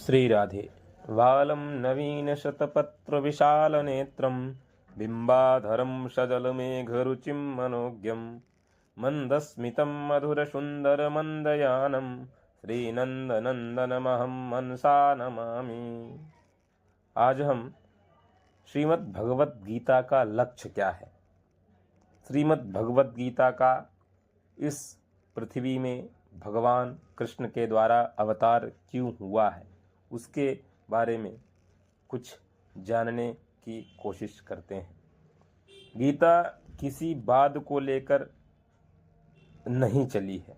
श्री राधे। वालं नवीनशतपत्रविशालनेत्रं बिम्बाधरं सजलमेघरुचिं मनोज्ञं मन्दस्मितं मधुरसुन्दरमन्दयानं श्रीनन्दनन्दनमहं मनसा नमामि। आज हम श्रीमद् भगवत गीता का लक्ष्य क्या है, श्रीमद् भगवत गीता का इस पृथ्वी में भगवान कृष्ण के द्वारा अवतार क्यों हुआ है, उसके बारे में कुछ जानने की कोशिश करते हैं। गीता किसी वाद को लेकर नहीं चली है,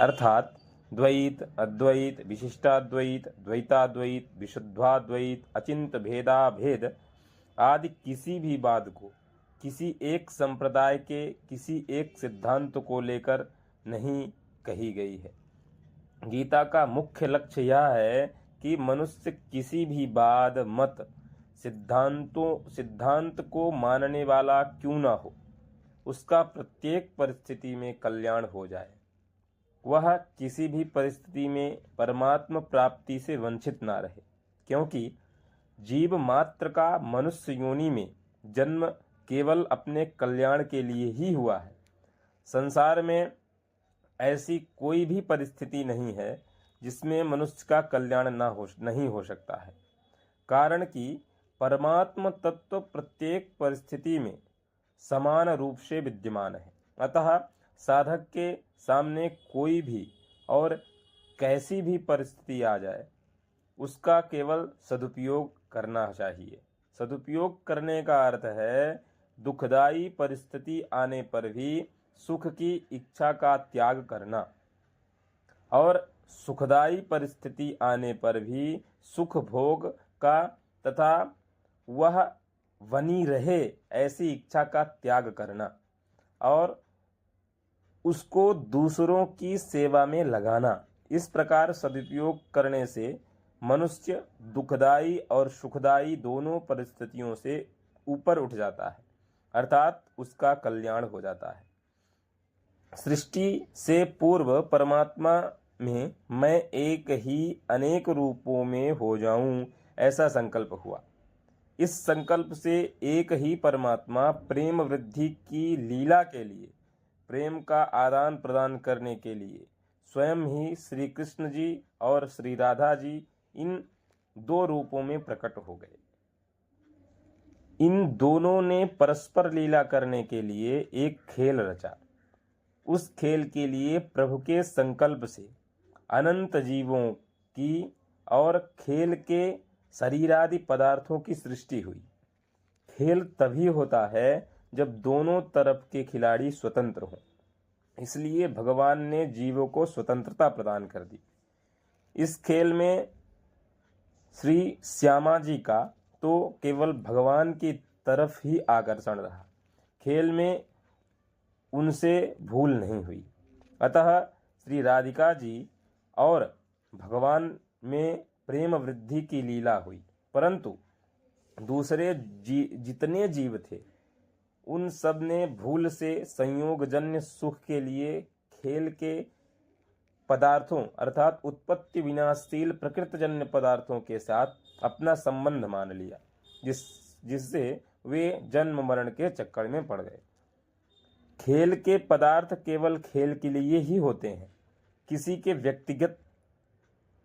अर्थात द्वैत, अद्वैत, विशिष्टाद्वैत, द्वैताद्वैत, विशुद्धाद्वैत, अचिंत भेदाभेद आदि किसी भी वाद को किसी एक संप्रदाय के किसी एक सिद्धांत को लेकर नहीं कही गई है। गीता का मुख्य लक्ष्य यह है कि मनुष्य किसी भी वाद, मत, सिद्धांत को मानने वाला क्यों ना हो, उसका प्रत्येक परिस्थिति में कल्याण हो जाए, वह किसी भी परिस्थिति में परमात्म प्राप्ति से वंचित ना रहे। क्योंकि जीव मात्र का मनुष्य योनि में जन्म केवल अपने कल्याण के लिए ही हुआ है। संसार में ऐसी कोई भी परिस्थिति नहीं है जिसमें मनुष्य का कल्याण नहीं हो सकता है, कारण कि परमात्म तत्व प्रत्येक परिस्थिति में समान रूप से विद्यमान है। अतः साधक के सामने कोई भी और कैसी भी परिस्थिति आ जाए, उसका केवल सदुपयोग करना चाहिए। सदुपयोग करने का अर्थ है दुखदायी परिस्थिति आने पर भी सुख की इच्छा का त्याग करना, और सुखदायी परिस्थिति आने पर भी सुख भोग का तथा वह बनी रहे ऐसी इच्छा का त्याग करना, और उसको दूसरों की सेवा में लगाना। इस प्रकार सदुपयोग करने से मनुष्य दुखदायी और सुखदायी दोनों परिस्थितियों से ऊपर उठ जाता है, अर्थात उसका कल्याण हो जाता है। सृष्टि से पूर्व परमात्मा में मैं एक ही अनेक रूपों में हो जाऊं, ऐसा संकल्प हुआ। इस संकल्प से एक ही परमात्मा प्रेम वृद्धि की लीला के लिए, प्रेम का आदान प्रदान करने के लिए स्वयं ही श्री कृष्ण जी और श्री राधा जी इन दो रूपों में प्रकट हो गए। इन दोनों ने परस्पर लीला करने के लिए एक खेल रचा। उस खेल के लिए प्रभु के संकल्प से अनंत जीवों की और खेल के शरीरादि पदार्थों की सृष्टि हुई। खेल तभी होता है जब दोनों तरफ के खिलाड़ी स्वतंत्र हों, इसलिए भगवान ने जीवों को स्वतंत्रता प्रदान कर दी। इस खेल में श्री श्यामा जी का तो केवल भगवान की तरफ ही आकर्षण रहा, खेल में उनसे भूल नहीं हुई। अतः श्री राधिका जी और भगवान में प्रेम वृद्धि की लीला हुई, परंतु दूसरे जितने जीव थे उन सब ने भूल से संयोगजन्य सुख के लिए खेल के पदार्थों अर्थात उत्पत्ति विनाशशील प्रकृतजन्य पदार्थों के साथ अपना संबंध मान लिया, जिससे वे जन्म मरण के चक्कर में पड़ गए। खेल के पदार्थ केवल खेल के लिए ही होते हैं, किसी के व्यक्तिगत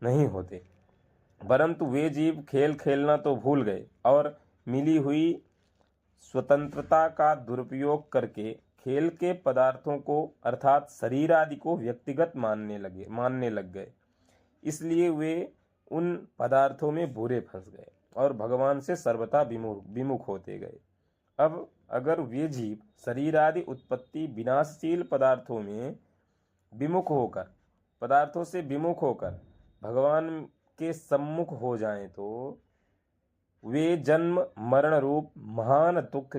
नहीं होते। परंतु वे जीव खेल खेलना तो भूल गए और मिली हुई स्वतंत्रता का दुरुपयोग करके खेल के पदार्थों को अर्थात शरीर आदि को व्यक्तिगत मानने लग गए। इसलिए वे उन पदार्थों में बुरे फंस गए और भगवान से सर्वथा विमुख होते गए। अब अगर वे जीव शरीर आदि उत्पत्ति विनाशशील पदार्थों से विमुख होकर भगवान के सम्मुख हो जाएं, तो वे जन्म मरण रूप महान दुख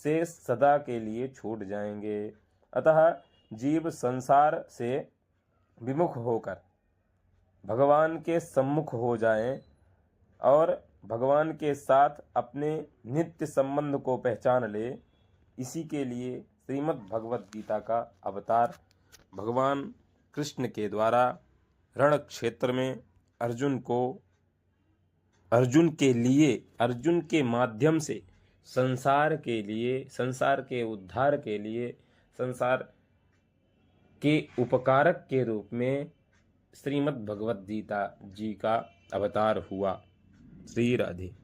से सदा के लिए छूट जाएंगे। अतः जीव संसार से विमुख होकर भगवान के सम्मुख हो जाएं और भगवान के साथ अपने नित्य संबंध को पहचान ले। इसी के लिए श्रीमद् भगवत गीता का अवतार भगवान कृष्ण के द्वारा रण क्षेत्र में अर्जुन के लिए, अर्जुन के माध्यम से संसार के लिए, संसार के उद्धार के लिए, संसार के उपकारक के रूप में श्रीमद् भगवद गीता जी का अवतार हुआ। श्री राधे।